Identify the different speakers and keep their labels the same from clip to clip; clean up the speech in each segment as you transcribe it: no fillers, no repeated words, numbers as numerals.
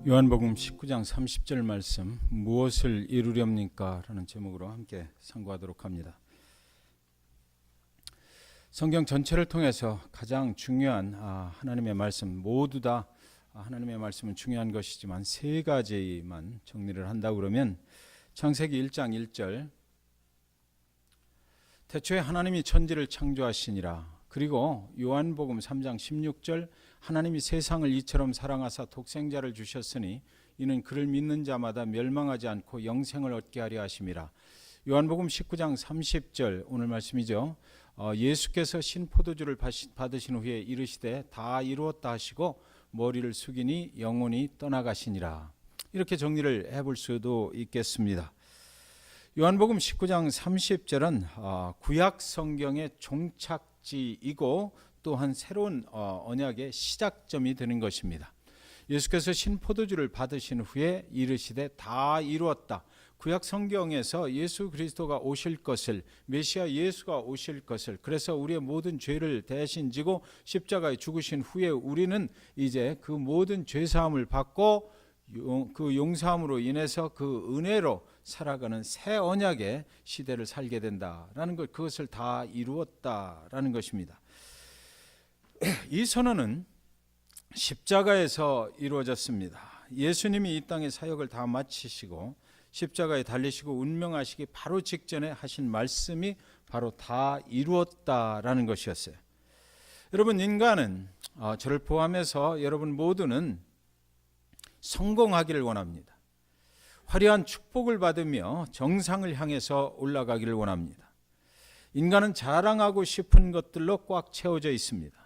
Speaker 1: 요한복음 19장 30절 말씀, 무엇을 이루렵니까? 라는 제목으로 함께 상고하도록 합니다. 성경 전체를 통해서 가장 중요한 하나님의 말씀, 모두 다 하나님의 말씀은 중요한 것이지만 세 가지만 정리를 한다 그러면 창세기 1장 1절, 태초에 하나님이 천지를 창조하시니라. 그리고 요한복음 3장 16절, 하나님이 세상을 이처럼 사랑하사 독생자를 주셨으니 이는 그를 믿는 자마다 멸망하지 않고 영생을 얻게 하려 하심이라. 요한복음 19장 30절 오늘 말씀이죠. 예수께서 신포도주를 받으신 후에 이르시되 다 이루었다 하시고 머리를 숙이니 영혼이 떠나가시니라. 이렇게 정리를 해볼 수도 있겠습니다. 요한복음 19장 30절은 구약 성경의 종착지이고 또한 새로운 언약의 시작점이 되는 것입니다. 예수께서 신포도주를 받으신 후에 이르시되 다 이루었다. 구약 성경에서 예수 그리스도가 오실 것을, 메시아 예수가 오실 것을, 그래서 우리의 모든 죄를 대신 지고 십자가에 죽으신 후에 우리는 이제 그 모든 죄사함을 받고 그 용서함으로 인해서 그 은혜로 살아가는 새 언약의 시대를 살게 된다라는 것, 그것을 다 이루었다라는 것입니다. 이 선언은 십자가에서 이루어졌습니다. 예수님이 이 땅의 사역을 다 마치시고 십자가에 달리시고 운명하시기 바로 직전에 하신 말씀이 바로 다 이루었다라는 것이었어요. 여러분, 인간은 저를 포함해서 여러분 모두는 성공하기를 원합니다. 화려한 축복을 받으며 정상을 향해서 올라가기를 원합니다. 인간은 자랑하고 싶은 것들로 꽉 채워져 있습니다.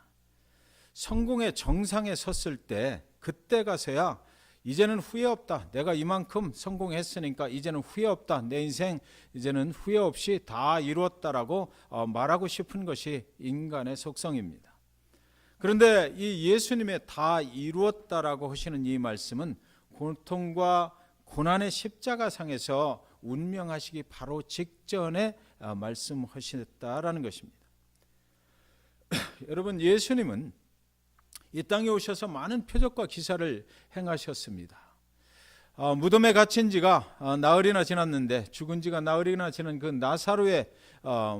Speaker 1: 성공의 정상에 섰을 때 그때 가서야 이제는 후회 없다. 내가 이만큼 성공했으니까 이제는 후회 없다. 내 인생 이제는 후회 없이 다 이루었다라고 말하고 싶은 것이 인간의 속성입니다. 그런데 이 예수님의 다 이루었다라고 하시는 이 말씀은 고통과 고난의 십자가상에서 운명하시기 바로 직전에 말씀하셨다라는 것입니다. 여러분, 예수님은 이 땅에 오셔서 많은 표적과 기사를 행하셨습니다. 무덤에 갇힌 지가 나흘이나 지났는데, 죽은 지가 나흘이나 지난 그 나사로의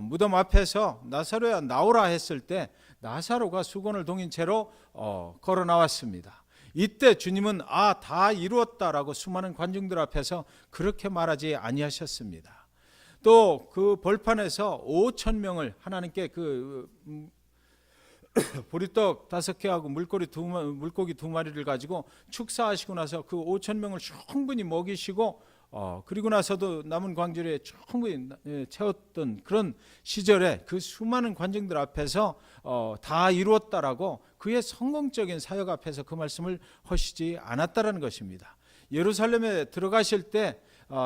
Speaker 1: 무덤 앞에서 나사로야 나오라 했을 때 나사로가 수건을 동인 채로 걸어 나왔습니다. 이때 주님은 다 이루었다라고 수많은 관중들 앞에서 그렇게 말하지 아니하셨습니다. 또 그 벌판에서 5,000명을 하나님께 보리떡 5개하고 물고기 2마리를 가지고 축사하시고 나서 그 5,000명을 충분히 먹이시고 그리고 나서도 남은 광주리에 충분히 채웠던 그런 시절에 그 수많은 관중들 앞에서 다 이루었다라고 그의 성공적인 사역 앞에서 그 말씀을 하시지 않았다라는 것입니다. 예루살렘에 들어가실 때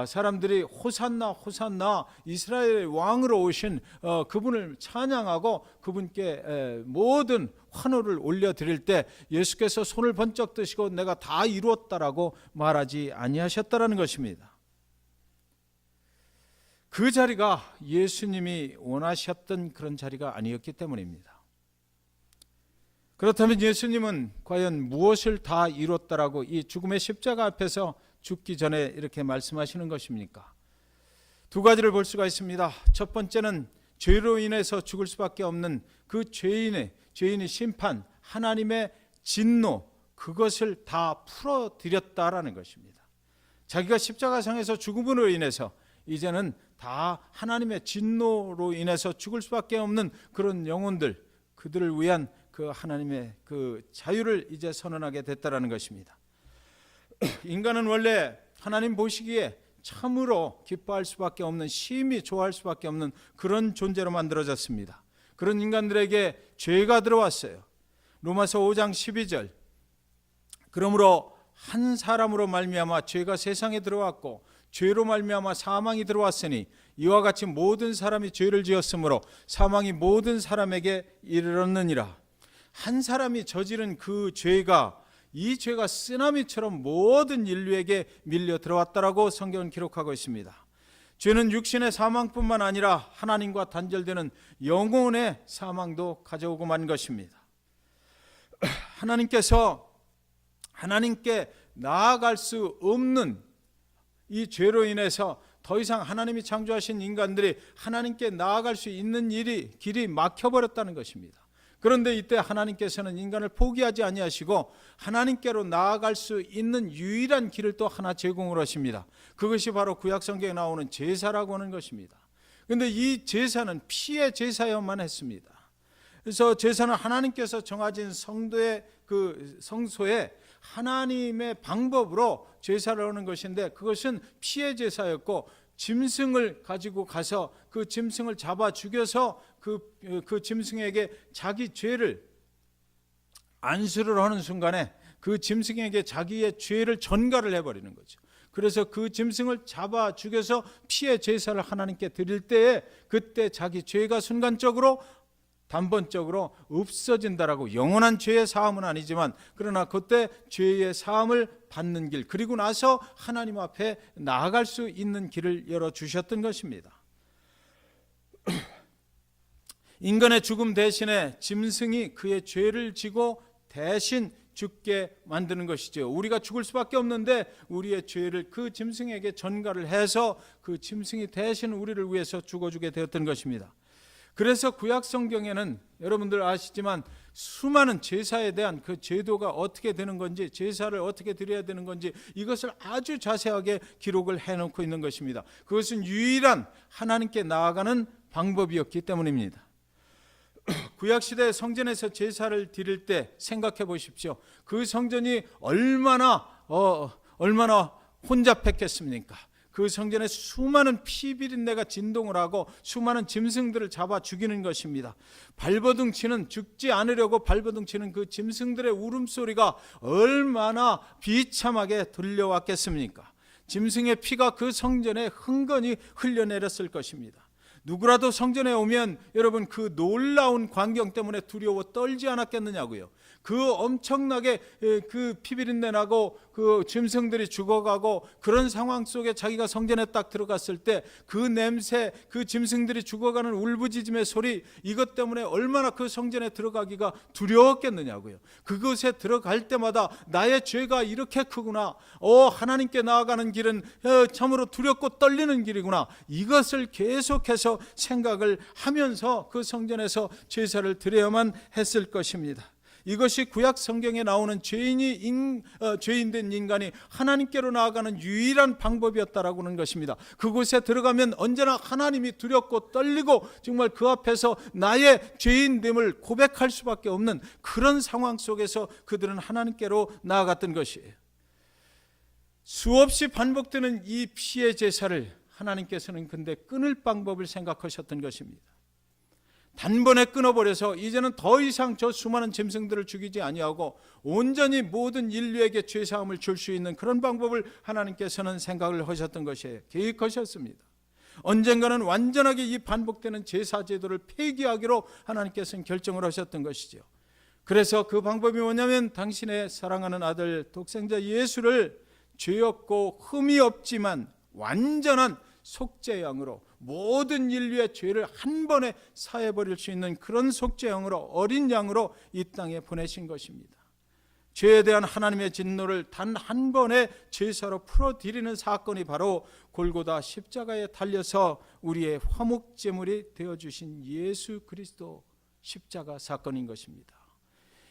Speaker 1: 사람들이 호산나 호산나 이스라엘 왕으로 오신 그분을 찬양하고 그분께 모든 환호를 올려드릴 때 예수께서 손을 번쩍 드시고 내가 다 이루었다라고 말하지 아니하셨다라는 것입니다. 그 자리가 예수님이 원하셨던 그런 자리가 아니었기 때문입니다. 그렇다면 예수님은 과연 무엇을 다 이뤘다라고 이 죽음의 십자가 앞에서 죽기 전에 이렇게 말씀하시는 것입니까? 두 가지를 볼 수가 있습니다. 첫 번째는 죄로 인해서 죽을 수밖에 없는 그 죄인의 심판, 하나님의 진노, 그것을 다 풀어드렸다라는 것입니다. 자기가 십자가상에서 죽음으로 인해서 이제는 다 하나님의 진노로 인해서 죽을 수밖에 없는 그런 영혼들, 그들을 위한 그 하나님의 그 자유를 이제 선언하게 됐다라는 것입니다. 인간은 원래 하나님 보시기에 참으로 기뻐할 수밖에 없는, 심히 좋아할 수밖에 없는 그런 존재로 만들어졌습니다. 그런 인간들에게 죄가 들어왔어요. 로마서 5장 12절, 그러므로 한 사람으로 말미암아 죄가 세상에 들어왔고 죄로 말미암아 사망이 들어왔으니 이와 같이 모든 사람이 죄를 지었으므로 사망이 모든 사람에게 이르렀느니라. 한 사람이 저지른 그 죄가, 이 죄가 쓰나미처럼 모든 인류에게 밀려 들어왔다라고 성경은 기록하고 있습니다. 죄는 육신의 사망뿐만 아니라 하나님과 단절되는 영혼의 사망도 가져오고 만 것입니다. 하나님께 나아갈 수 없는 이 죄로 인해서 더 이상 하나님이 창조하신 인간들이 하나님께 나아갈 수 있는 길이 막혀버렸다는 것입니다. 그런데 이때 하나님께서는 인간을 포기하지 아니하시고 하나님께로 나아갈 수 있는 유일한 길을 또 하나 제공을 하십니다. 그것이 바로 구약성경에 나오는 제사라고 하는 것입니다. 그런데 이 제사는 피의 제사여만 했습니다. 그래서 제사는 하나님께서 정하신 성도의 그 성소에 하나님의 방법으로 제사를 하는 것인데, 그것은 피의 제사였고 짐승을 가지고 가서 그 짐승을 잡아 죽여서 그 짐승에게 자기 죄를 안수를 하는 순간에 그 짐승에게 자기의 죄를 전가를 해버리는 거죠. 그래서 그 짐승을 잡아 죽여서 피의 제사를 하나님께 드릴 때에 그때 자기 죄가 순간적으로 단번적으로 없어진다라고, 영원한 죄의 사함은 아니지만 그러나 그때 죄의 사함을 받는 길, 그리고 나서 하나님 앞에 나아갈 수 있는 길을 열어주셨던 것입니다. 인간의 죽음 대신에 짐승이 그의 죄를 지고 대신 죽게 만드는 것이죠. 우리가 죽을 수밖에 없는데 우리의 죄를 그 짐승에게 전가를 해서 그 짐승이 대신 우리를 위해서 죽어주게 되었던 것입니다. 그래서 구약 성경에는 여러분들 아시지만 수많은 제사에 대한 그 제도가 어떻게 되는 건지, 제사를 어떻게 드려야 되는 건지, 이것을 아주 자세하게 기록을 해놓고 있는 것입니다. 그것은 유일한 하나님께 나아가는 방법이었기 때문입니다. 구약시대 성전에서 제사를 드릴 때 생각해 보십시오. 그 성전이 얼마나 혼잡했겠습니까? 그 성전에 수많은 피비린내가 진동을 하고 수많은 짐승들을 잡아 죽이는 것입니다. 발버둥 치는, 죽지 않으려고 발버둥 치는 그 짐승들의 울음소리가 얼마나 비참하게 들려왔겠습니까? 짐승의 피가 그 성전에 흥건히 흘려내렸을 것입니다. 누구라도 성전에 오면 여러분 그 놀라운 광경 때문에 두려워 떨지 않았겠느냐고요. 그 엄청나게 그 피비린내 나고 그 짐승들이 죽어가고 그런 상황 속에 자기가 성전에 딱 들어갔을 때 그 냄새, 그 짐승들이 죽어가는 울부짖음의 소리, 이것 때문에 얼마나 그 성전에 들어가기가 두려웠겠느냐고요. 그곳에 들어갈 때마다 나의 죄가 이렇게 크구나, 하나님께 나아가는 길은 참으로 두렵고 떨리는 길이구나, 이것을 계속해서 생각을 하면서 그 성전에서 제사를 드려야만 했을 것입니다. 이것이 구약 성경에 나오는 죄인된 인간이 하나님께로 나아가는 유일한 방법이었다라고 하는 것입니다. 그곳에 들어가면 언제나 하나님이 두렵고 떨리고 정말 그 앞에서 나의 죄인됨을 고백할 수밖에 없는 그런 상황 속에서 그들은 하나님께로 나아갔던 것이에요. 수없이 반복되는 이 피의 제사를 하나님께서는 근데 끊을 방법을 생각하셨던 것입니다. 단번에 끊어버려서 이제는 더 이상 저 수많은 짐승들을 죽이지 아니하고 온전히 모든 인류에게 죄사함을 줄 수 있는 그런 방법을 하나님께서는 생각을 하셨던 것이에요. 계획하셨습니다. 언젠가는 완전하게 이 반복되는 제사 제도를 폐기하기로 하나님께서는 결정을 하셨던 것이죠. 그래서 그 방법이 뭐냐면 당신의 사랑하는 아들 독생자 예수를 죄 없고 흠이 없지만 완전한 속죄양으로 모든 인류의 죄를 한 번에 사해버릴 수 있는 그런 속죄양으로, 어린 양으로 이 땅에 보내신 것입니다. 죄에 대한 하나님의 진노를 단 한 번의 제사로 풀어드리는 사건이 바로 골고다 십자가에 달려서 우리의 화목제물이 되어주신 예수 그리스도 십자가 사건인 것입니다.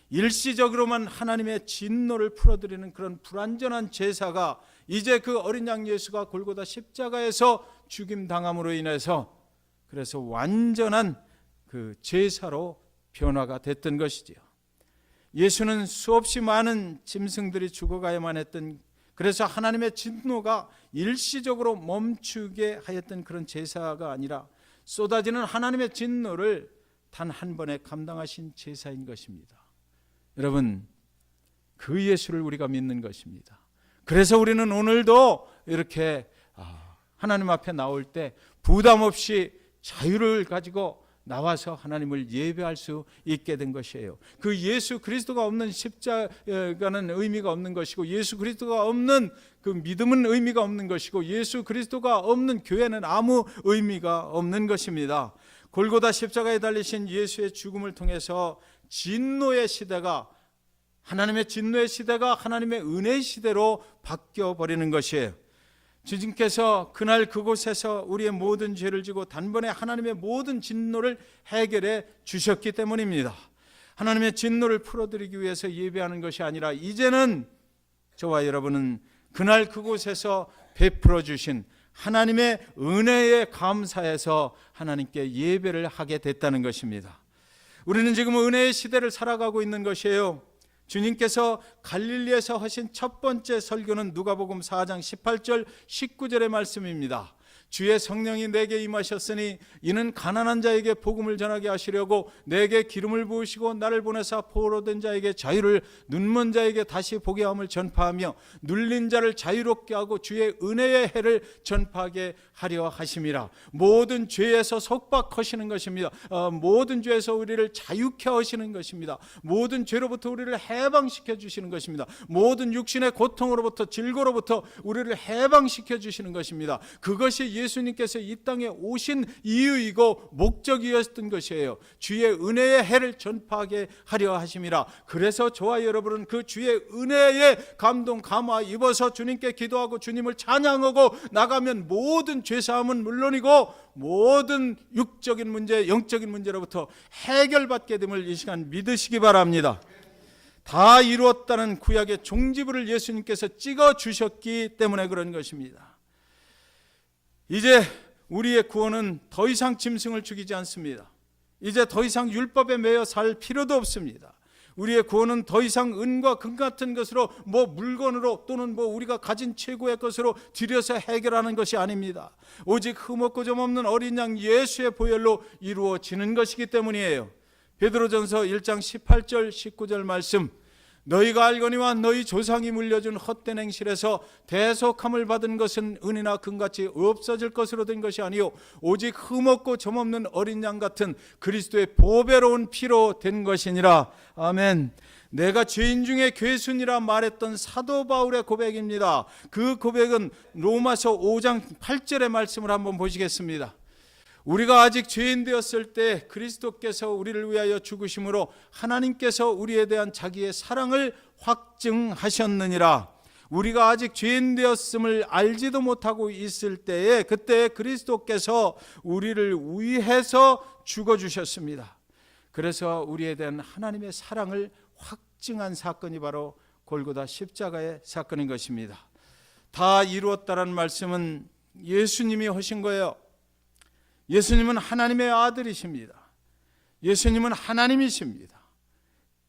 Speaker 1: 일시적으로만 하나님의 진노를 풀어드리는 그런 불완전한 제사가 이제 그 어린 양 예수가 골고다 십자가에서 죽임당함으로 인해서 그래서 완전한 그 제사로 변화가 됐던 것이지요. 예수는 수없이 많은 짐승들이 죽어가야만 했던, 그래서 하나님의 진노가 일시적으로 멈추게 하였던 그런 제사가 아니라 쏟아지는 하나님의 진노를 단 한 번에 감당하신 제사인 것입니다. 여러분, 그 예수를 우리가 믿는 것입니다. 그래서 우리는 오늘도 이렇게 하나님 앞에 나올 때 부담 없이 자유를 가지고 나와서 하나님을 예배할 수 있게 된 것이에요. 그 예수 그리스도가 없는 십자가는 의미가 없는 것이고, 예수 그리스도가 없는 그 믿음은 의미가 없는 것이고, 예수 그리스도가 없는 교회는 아무 의미가 없는 것입니다. 골고다 십자가에 달리신 예수의 죽음을 통해서 진노의 시대가 하나님의 진노의 시대가 하나님의 은혜의 시대로 바뀌어 버리는 것이에요. 주님께서 그날 그곳에서 우리의 모든 죄를 지고 단번에 하나님의 모든 진노를 해결해 주셨기 때문입니다. 하나님의 진노를 풀어드리기 위해서 예배하는 것이 아니라 이제는 저와 여러분은 그날 그곳에서 베풀어 주신 하나님의 은혜에 감사해서 하나님께 예배를 하게 됐다는 것입니다. 우리는 지금 은혜의 시대를 살아가고 있는 것이에요. 주님께서 갈릴리에서 하신 첫 번째 설교는 누가복음 4장 18절 19절의 말씀입니다. 주의 성령이 내게 임하셨으니 이는 가난한 자에게 복음을 전하게 하시려고 내게 기름을 부으시고 나를 보내사 포로된 자에게 자유를, 눈먼 자에게 다시 보게 함을 전파하며 눌린 자를 자유롭게 하고 주의 은혜의 해를 전파하게 하려 하심이라. 모든 죄에서 속박하시는 것입니다. 모든 죄에서 우리를 자유케 하시는 것입니다. 모든 죄로부터 우리를 해방시켜 주시는 것입니다. 모든 육신의 고통으로부터, 질고로부터 우리를 해방시켜 주시는 것입니다. 그것이 예수님께서 이 땅에 오신 이유이고 목적이었던 것이에요. 주의 은혜의 해를 전파하게 하려 하심이라. 그래서 저와 여러분은 그 주의 은혜에 감동 감화 입어서 주님께 기도하고 주님을 찬양하고 나가면 모든 죄사함은 물론이고 모든 육적인 문제, 영적인 문제로부터 해결받게 됨을 이 시간 믿으시기 바랍니다. 다 이루었다는 구약의 종지부를 예수님께서 찍어주셨기 때문에 그런 것입니다. 이제 우리의 구원은 더 이상 짐승을 죽이지 않습니다. 이제 더 이상 율법에 매여 살 필요도 없습니다. 우리의 구원은 더 이상 은과 금 같은 것으로, 물건으로 또는 우리가 가진 최고의 것으로 들여서 해결하는 것이 아닙니다. 오직 흠없고 점없는 어린 양 예수의 보혈로 이루어지는 것이기 때문이에요. 베드로전서 1장 18절 19절 말씀, 너희가 알거니와 너희 조상이 물려준 헛된 행실에서 대속함을 받은 것은 은이나 금같이 없어질 것으로 된 것이 아니요 오직 흠없고 점없는 어린 양 같은 그리스도의 보배로운 피로 된 것이니라. 아멘. 내가 죄인 중에 괴순이라 말했던 사도 바울의 고백입니다. 그 고백은 로마서 5장 8절의 말씀을 한번 보시겠습니다. 우리가 아직 죄인 되었을 때 그리스도께서 우리를 위하여 죽으심으로 하나님께서 우리에 대한 자기의 사랑을 확증하셨느니라. 우리가 아직 죄인 되었음을 알지도 못하고 있을 때에 그때 그리스도께서 우리를 위해서 죽어주셨습니다. 그래서 우리에 대한 하나님의 사랑을 확증한 사건이 바로 골고다 십자가의 사건인 것입니다. 다 이루었다라는 말씀은 예수님이 하신 거예요. 예수님은 하나님의 아들이십니다. 예수님은 하나님이십니다.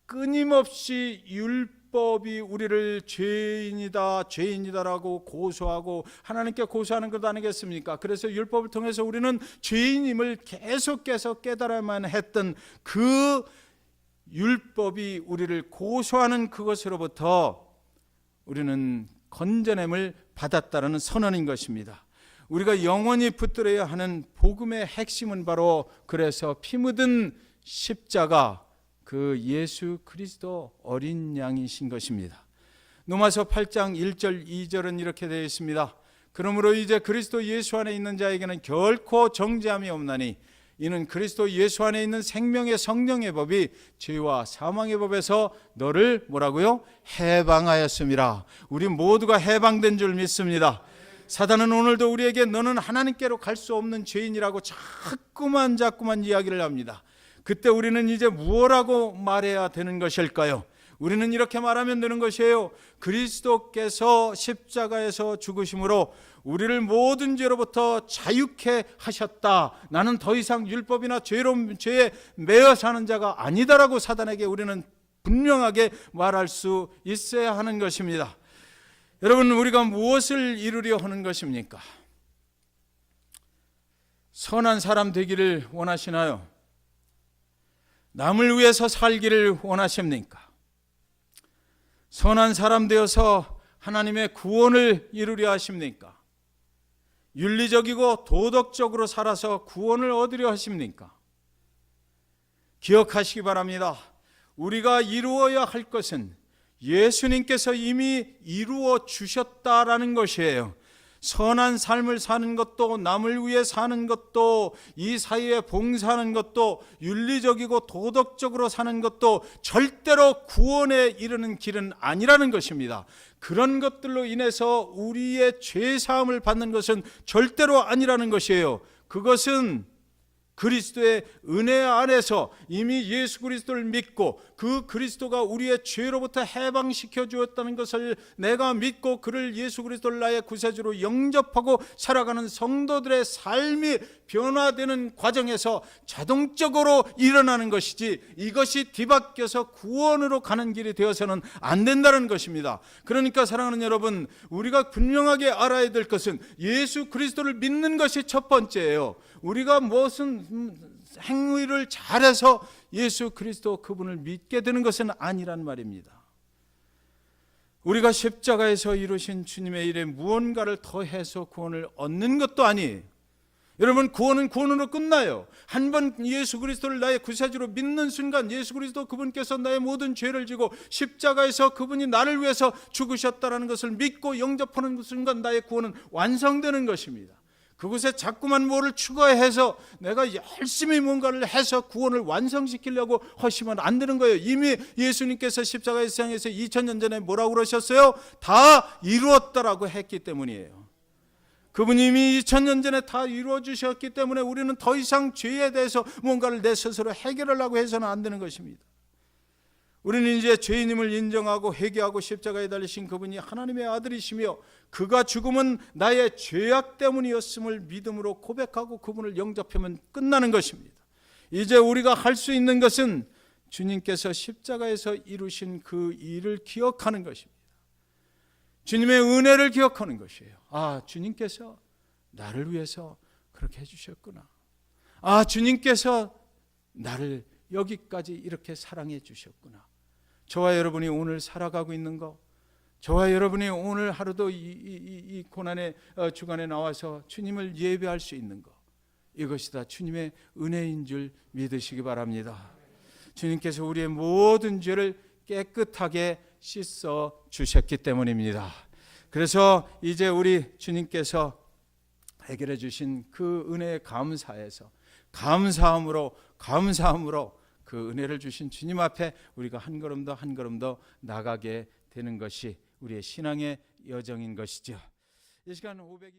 Speaker 1: 끊임없이 율법이 우리를 죄인이다라고 고소하고 하나님께 고소하는 것 아니겠습니까? 그래서 율법을 통해서 우리는 죄인임을 계속해서 깨달아야만 했던 그 율법이 우리를 고소하는 그것으로부터 우리는 건져냄을 받았다는 선언인 것입니다. 우리가 영원히 붙들어야 하는 복음의 핵심은 바로 그래서 피 묻은 십자가, 그 예수 그리스도 어린 양이신 것입니다. 로마서 8장 1절 2절은 이렇게 되어 있습니다. 그러므로 이제 그리스도 예수 안에 있는 자에게는 결코 정죄함이 없나니 이는 그리스도 예수 안에 있는 생명의 성령의 법이 죄와 사망의 법에서 너를 뭐라고요? 해방하였음이라. 우리 모두가 해방된 줄 믿습니다. 사단은 오늘도 우리에게 너는 하나님께로 갈 수 없는 죄인이라고 자꾸만 이야기를 합니다. 그때 우리는 이제 무엇라고 말해야 되는 것일까요? 우리는 이렇게 말하면 되는 것이에요. 그리스도께서 십자가에서 죽으심으로 우리를 모든 죄로부터 자유케 하셨다. 나는 더 이상 율법이나 죄에 매여 사는 자가 아니다라고 사단에게 우리는 분명하게 말할 수 있어야 하는 것입니다. 여러분, 우리가 무엇을 이루려 하는 것입니까? 선한 사람 되기를 원하시나요? 남을 위해서 살기를 원하십니까? 선한 사람 되어서 하나님의 구원을 이루려 하십니까? 윤리적이고 도덕적으로 살아서 구원을 얻으려 하십니까? 기억하시기 바랍니다. 우리가 이루어야 할 것은 예수님께서 이미 이루어 주셨다라는 것이에요. 선한 삶을 사는 것도, 남을 위해 사는 것도, 이 사회에 봉사하는 것도, 윤리적이고 도덕적으로 사는 것도 절대로 구원에 이르는 길은 아니라는 것입니다. 그런 것들로 인해서 우리의 죄 사함을 받는 것은 절대로 아니라는 것이에요. 그것은 그리스도의 은혜 안에서 이미 예수 그리스도를 믿고 그 그리스도가 우리의 죄로부터 해방시켜 주었다는 것을 내가 믿고 그를 예수 그리스도를 나의 구세주로 영접하고 살아가는 성도들의 삶이 변화되는 과정에서 자동적으로 일어나는 것이지, 이것이 뒤바뀌어서 구원으로 가는 길이 되어서는 안 된다는 것입니다. 그러니까 사랑하는 여러분, 우리가 분명하게 알아야 될 것은 예수 그리스도를 믿는 것이 첫 번째예요. 우리가 무슨 행위를 잘해서 예수 그리스도 그분을 믿게 되는 것은 아니란 말입니다. 우리가 십자가에서 이루신 주님의 일에 무언가를 더해서 구원을 얻는 것도 아니에요. 여러분, 구원은 구원으로 끝나요. 한 번 예수 그리스도를 나의 구세주로 믿는 순간 예수 그리스도 그분께서 나의 모든 죄를 지고 십자가에서 그분이 나를 위해서 죽으셨다는 것을 믿고 영접하는 순간 나의 구원은 완성되는 것입니다. 그곳에 자꾸만 뭐를 추가해서 내가 열심히 뭔가를 해서 구원을 완성시키려고 하시면 안 되는 거예요. 이미 예수님께서 십자가의 세상에서 2000년 전에 뭐라고 그러셨어요? 다 이루었다라고 했기 때문이에요. 그분이 이미 2000년 전에 다 이루어 주셨기 때문에 우리는 더 이상 죄에 대해서 뭔가를 내 스스로 해결하려고 해서는 안 되는 것입니다. 우리는 이제 죄인임을 인정하고 회개하고 십자가에 달리신 그분이 하나님의 아들이시며 그가 죽음은 나의 죄악 때문이었음을 믿음으로 고백하고 그분을 영접하면 끝나는 것입니다. 이제 우리가 할 수 있는 것은 주님께서 십자가에서 이루신 그 일을 기억하는 것입니다. 주님의 은혜를 기억하는 것이에요. 아, 주님께서 나를 위해서 그렇게 해주셨구나. 아, 주님께서 나를 여기까지 이렇게 사랑해 주셨구나. 저와 여러분이 오늘 살아가고 있는 거, 저와 여러분이 오늘 하루도 이 고난의 주간에 나와서 주님을 예배할 수 있는 거, 이것이 다 주님의 은혜인 줄 믿으시기 바랍니다. 주님께서 우리의 모든 죄를 깨끗하게 씻어 주셨기 때문입니다. 그래서 이제 우리 주님께서 해결해 주신 그 은혜에 감사해서 감사함으로 그 은혜를 주신 주님 앞에 우리가 한 걸음 더 나가게 되는 것이 우리의 신앙의 여정인 것이죠. 이 시간 520